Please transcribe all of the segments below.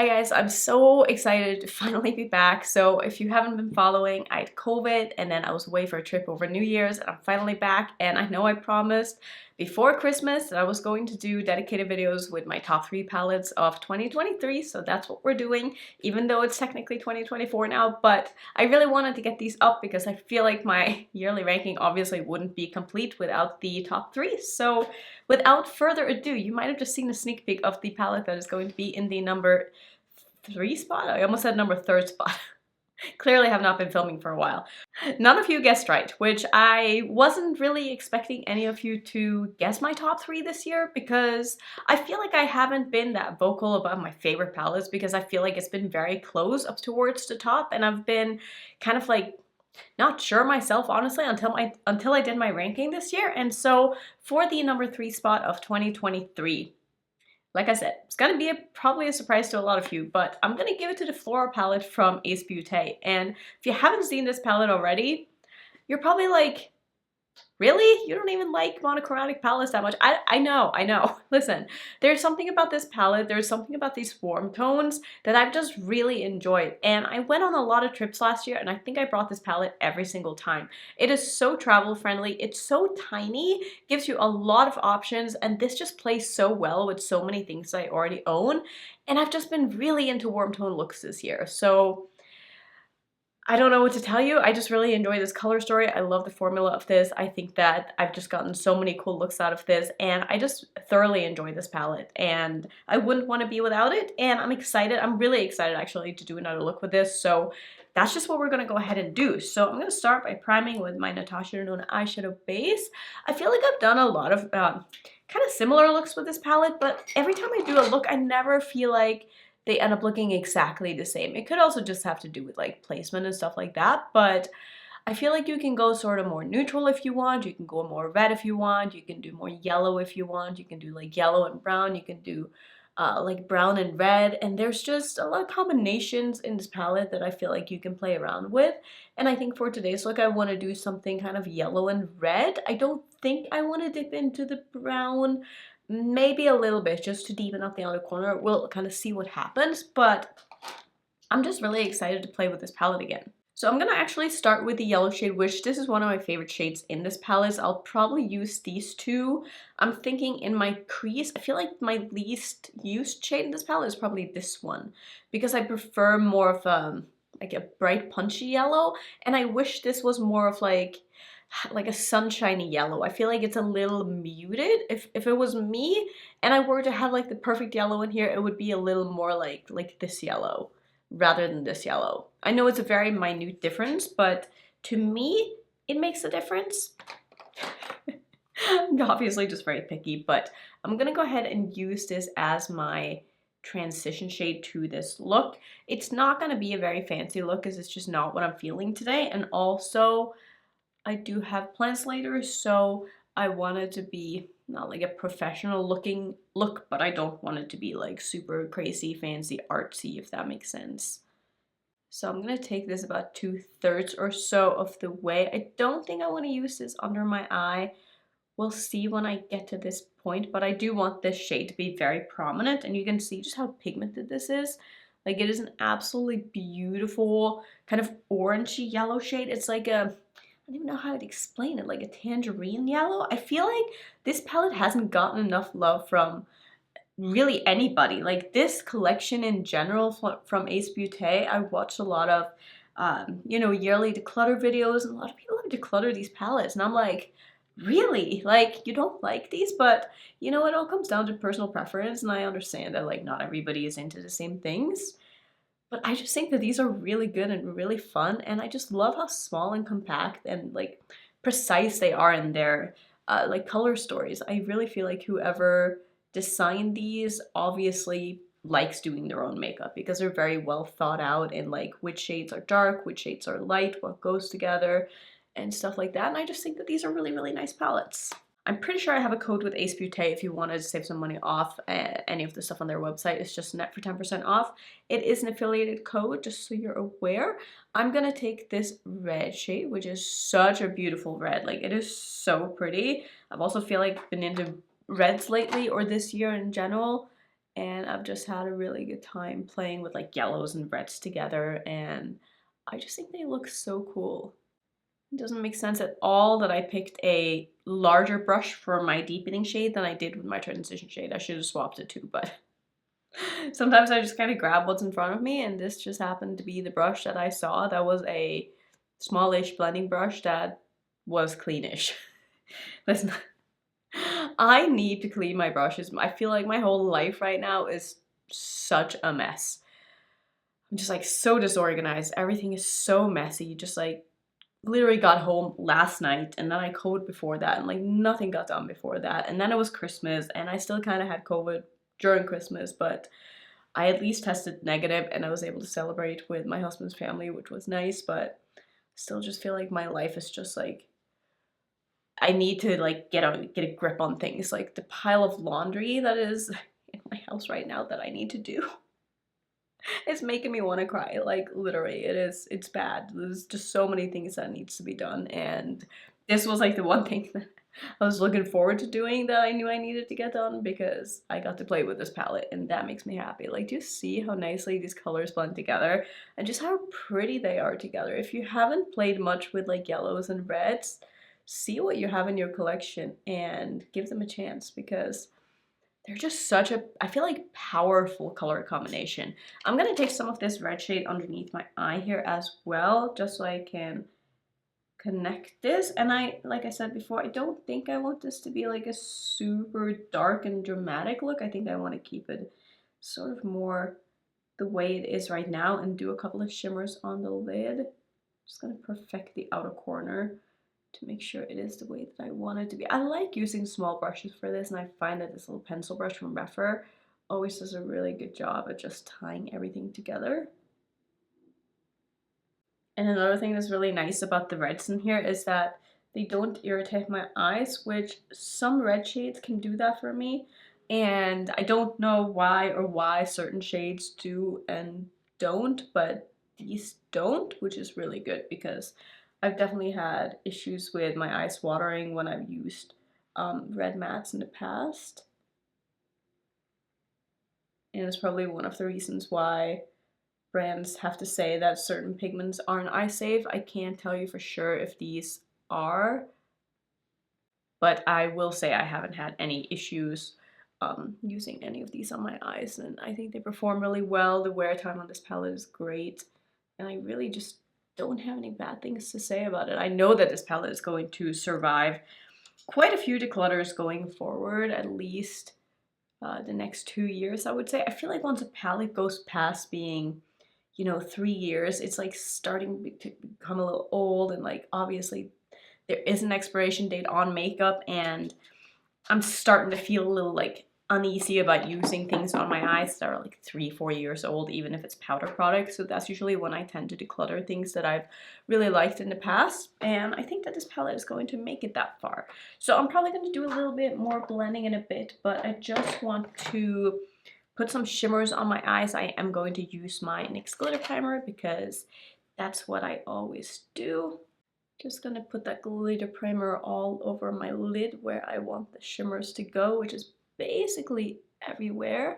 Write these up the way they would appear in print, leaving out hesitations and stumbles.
Hi guys, I'm so excited to finally be back. So if you haven't been following, I had COVID and then I was away for a trip over New Year's and I'm finally back, and I know I promised before Christmas that I was going to do dedicated videos with my top 3 palettes of 2023, so that's what we're doing, even though it's technically 2024 now. But I really wanted to get these up because I feel like my yearly ranking obviously wouldn't be complete without the top 3. So without further ado, you might have just seen a sneak peek of the palette that is going to be in the number 3 spot? I almost said number 3rd spot. Clearly have not been filming for a while. None of you guessed right, which I wasn't really expecting any of you to guess my top 3 this year, because I feel like I haven't been that vocal about my favorite palettes, because I feel like it's been very close up towards the top, and I've been kind of like not sure myself, honestly, until I did my ranking this year. And so for the number 3 spot of 2023, like I said, it's gonna be probably a surprise to a lot of you, but I'm gonna give it to the Flora palette from Ace Beaute. And if you haven't seen this palette already, you're probably like, really? You don't even like monochromatic palettes that much? I know. Listen, there's something about this palette, there's something about these warm tones that I've just really enjoyed. And I went on a lot of trips last year and I think I brought this palette every single time. It is so travel friendly, it's so tiny, gives you a lot of options, and this just plays so well with so many things I already own. And I've just been really into warm tone looks this year. So I don't know what to tell you. I just really enjoy this color story. I love the formula of this. I think that I've just gotten so many cool looks out of this, and I just thoroughly enjoy this palette, and I wouldn't want to be without it. And I'm excited. I'm really excited actually to do another look with this. So that's just what we're going to go ahead and do. So I'm going to start by priming with my Natasha Denona eyeshadow base. I feel like I've done a lot of kind of similar looks with this palette, but every time I do a look, I never feel like they end up looking exactly the same. It could also just have to do with like placement and stuff like that, but I feel like you can go sort of more neutral if you want, you can go more red if you want, you can do more yellow if you want, you can do like yellow and brown, you can do like brown and red, and there's just a lot of combinations in this palette that I feel like you can play around with. And I think for today's look I want to do something kind of yellow and red. I don't think I want to dip into the brown. Maybe a little bit, just to deepen up the outer corner. We'll kind of see what happens, but I'm just really excited to play with this palette again. So I'm gonna actually start with the yellow shade, which this is one of my favorite shades in this palette. I'll probably use these two. I'm thinking in my crease, I feel like my least used shade in this palette is probably this one, because I prefer more of like a bright punchy yellow, and I wish this was more of like a sunshiny yellow. I feel like it's a little muted. If it was me and I were to have like the perfect yellow in here, it would be a little more like this yellow rather than this yellow. I know it's a very minute difference, but to me, it makes a difference. I'm obviously just very picky, but I'm gonna go ahead and use this as my transition shade to this look. It's not gonna be a very fancy look because it's just not what I'm feeling today, and also I do have plans later, so I want it to be not like a professional looking look, but I don't want it to be like super crazy, fancy, artsy, if that makes sense. So I'm gonna take this about 2/3 or so of the way. I don't think I want to use this under my eye. We'll see when I get to this point, but I do want this shade to be very prominent, and you can see just how pigmented this is. Like, it is an absolutely beautiful kind of orangey yellow shade. It's like a, I don't even know how to explain it, like a tangerine yellow. I feel like this palette hasn't gotten enough love from really anybody. Like, this collection in general from Ace Beaute, I watched a lot of, you know, yearly declutter videos, and a lot of people have decluttered these palettes, and I'm like, really? Like, you don't like these? But, you know, it all comes down to personal preference, and I understand that, like, not everybody is into the same things. But I just think that these are really good and really fun, and I just love how small and compact and like precise they are in their like color stories. I really feel like whoever designed these obviously likes doing their own makeup, because they're very well thought out in like which shades are dark, which shades are light, what goes together, and stuff like that. And I just think that these are really, really nice palettes. I'm pretty sure I have a code with Ace Beaute if you wanted to save some money off any of the stuff on their website. It's just Annette for 10% off. It is an affiliated code, just so you're aware. I'm gonna take this red shade, which is such a beautiful red. Like, it is so pretty. I've also feel like been into reds lately, or this year in general, and I've just had a really good time playing with like yellows and reds together, and I just think they look so cool. It doesn't make sense at all that I picked a larger brush for my deepening shade than I did with my transition shade. I should have swapped it too, but sometimes I just kind of grab what's in front of me, and this just happened to be the brush that I saw that was a smallish blending brush that was cleanish. Listen, I need to clean my brushes. I feel like my whole life right now is such a mess. I'm just like so disorganized. Everything is so messy. Just like literally got home last night, and then I COVID before that, and like nothing got done before that. And then it was Christmas, and I still kind of had COVID during Christmas, but I at least tested negative and I was able to celebrate with my husband's family, which was nice, but still just feel like my life is just like I need to like get a grip on things. Like the pile of laundry that is in my house right now that I need to do. It's making me want to cry. Like literally, it's bad. There's just so many things that needs to be done, and this was like the one thing that I was looking forward to doing that I knew I needed to get done because I got to play with this palette, and that makes me happy. Like, do you see how nicely these colors blend together and just how pretty they are together? If you haven't played much with like yellows and reds, see what you have in your collection and give them a chance because they're just such a, I feel like, powerful color combination. I'm gonna take some of this red shade underneath my eye here as well, just so I can connect this. And like I said before, I don't think I want this to be like a super dark and dramatic look. I think I want to keep it sort of more the way it is right now and do a couple of shimmers on the lid. Just gonna perfect the outer corner to make sure it is the way that I want it to be. I like using small brushes for this, and I find that this little pencil brush from Rephr always does a really good job at just tying everything together. And another thing that's really nice about the reds in here is that they don't irritate my eyes, which some red shades can do that for me. And I don't know why certain shades do and don't, but these don't, which is really good because I've definitely had issues with my eyes watering when I've used red mattes in the past. And it's probably one of the reasons why brands have to say that certain pigments aren't eye safe. I can't tell you for sure if these are, but I will say I haven't had any issues using any of these on my eyes, and I think they perform really well. The wear time on this palette is great, and I really just don't have any bad things to say about it. I know that this palette is going to survive quite a few declutters going forward, at least the next 2 years, I would say. I feel like once a palette goes past being, you know, 3 years, it's like starting to become a little old, and like obviously there is an expiration date on makeup, and I'm starting to feel a little like uneasy about using things on my eyes that are like 3-4 years old, even if it's powder products. So that's usually when I tend to declutter things that I've really liked in the past, and I think that this palette is going to make it that far. So I'm probably going to do a little bit more blending in a bit, but I just want to put some shimmers on my eyes. I am going to use my NYX glitter primer because that's what I always do. Just gonna put that glitter primer all over my lid where I want the shimmers to go, which is basically everywhere.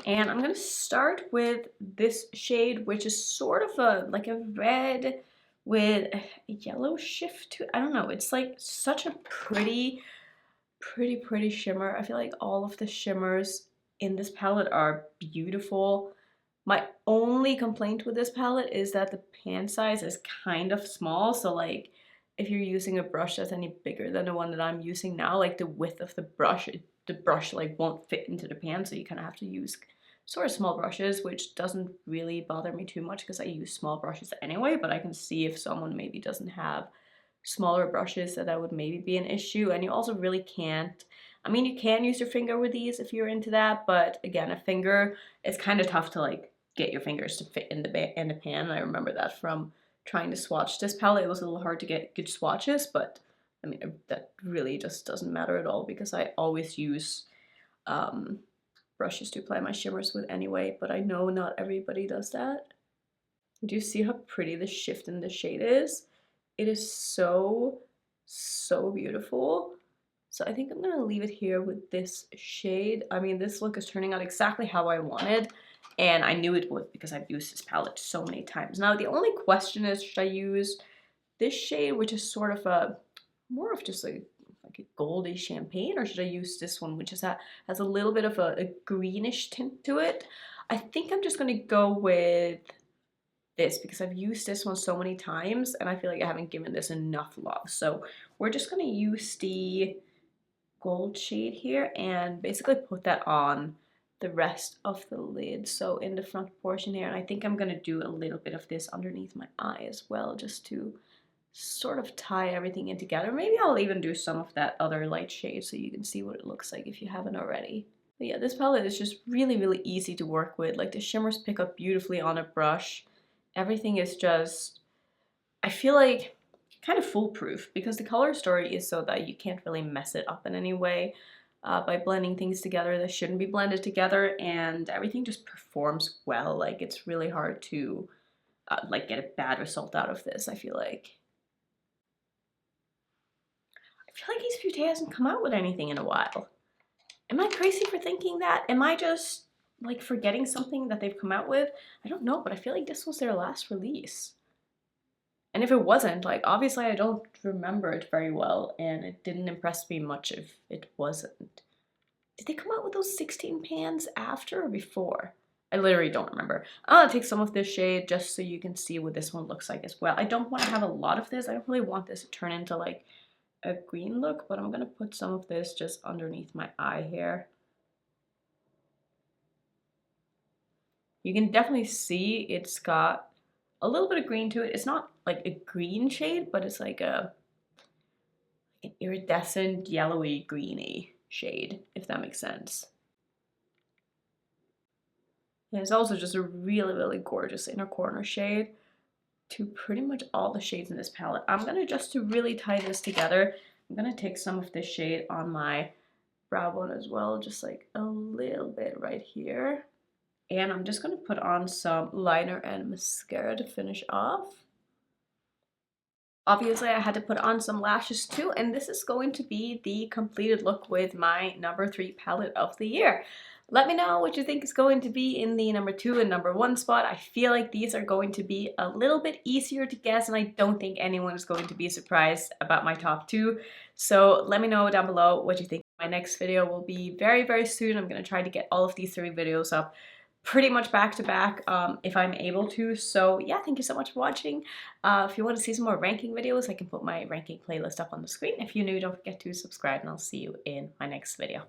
And I'm gonna start with this shade, which is sort of a like a red with a yellow shift to it. I don't know, it's like such a pretty shimmer. I feel like all of the shimmers in this palette are beautiful. My only complaint with this palette is that the pan size is kind of small, so like if you're using a brush that's any bigger than the one that I'm using now, like the width of the brush, the brush like won't fit into the pan, so you kind of have to use sort of small brushes, which doesn't really bother me too much because I use small brushes anyway, but I can see if someone maybe doesn't have smaller brushes that would maybe be an issue. And you also really can't, I mean, you can use your finger with these if you're into that, but again, a finger is kind of tough to like get your fingers to fit in the pan. I remember that from trying to swatch this palette. It was a little hard to get good swatches, but I mean, that really just doesn't matter at all because I always use brushes to apply my shimmers with anyway, but I know not everybody does that. Do you see how pretty the shift in the shade is? It is so, so beautiful. So I think I'm gonna leave it here with this shade. I mean, this look is turning out exactly how I wanted, and I knew it would because I've used this palette so many times. Now, the only question is, should I use this shade, which is sort of a, more of just like a goldy champagne, or should I use this one, which has a little bit of a greenish tint to it? I think I'm just gonna go with this because I've used this one so many times and I feel like I haven't given this enough love. So we're just gonna use the gold shade here and basically put that on the rest of the lid. So in the front portion here, and I think I'm gonna do a little bit of this underneath my eye as well, just to sort of tie everything in together. Maybe I'll even do some of that other light shade so you can see what it looks like if you haven't already. But yeah, this palette is just really, really easy to work with. Like the shimmers pick up beautifully on a brush. Everything is just, I feel like, kind of foolproof because the color story is so that you can't really mess it up in any way by blending things together that shouldn't be blended together, and everything just performs well. Like it's really hard to like get a bad result out of this, I feel like. I feel like Ace Beaute hasn't come out with anything in a while. Am I crazy for thinking that? Am I just like forgetting something that they've come out with? I don't know, but I feel like this was their last release. And if it wasn't, like, obviously I don't remember it very well, and it didn't impress me much if it wasn't. Did they come out with those 16 pans after or before? I literally don't remember. I'm gonna take some of this shade just so you can see what this one looks like as well. I don't want to have a lot of this. I don't really want this to turn into like a green look, but I'm gonna put some of this just underneath my eye here. You can definitely see it's got a little bit of green to it. It's not like a green shade, but it's like an iridescent yellowy greeny shade, if that makes sense. And it's also just a really, really gorgeous inner corner shade to pretty much all the shades in this palette. I'm gonna, just to really tie this together, I'm gonna take some of this shade on my brow bone as well, just like a little bit right here. And I'm just gonna put on some liner and mascara to finish off. Obviously, I had to put on some lashes too, and this is going to be the completed look with my number 3 palette of the year. Let me know what you think is going to be in the number 2 and number 1 spot. I feel like these are going to be a little bit easier to guess, and I don't think anyone is going to be surprised about my top 2. So let me know down below what you think. My next video will be very, very soon. I'm going to try to get all of these 3 videos up pretty much back to back if I'm able to. So yeah, thank you so much for watching. If you want to see some more ranking videos, I can put my ranking playlist up on the screen. If you're new, don't forget to subscribe, and I'll see you in my next video.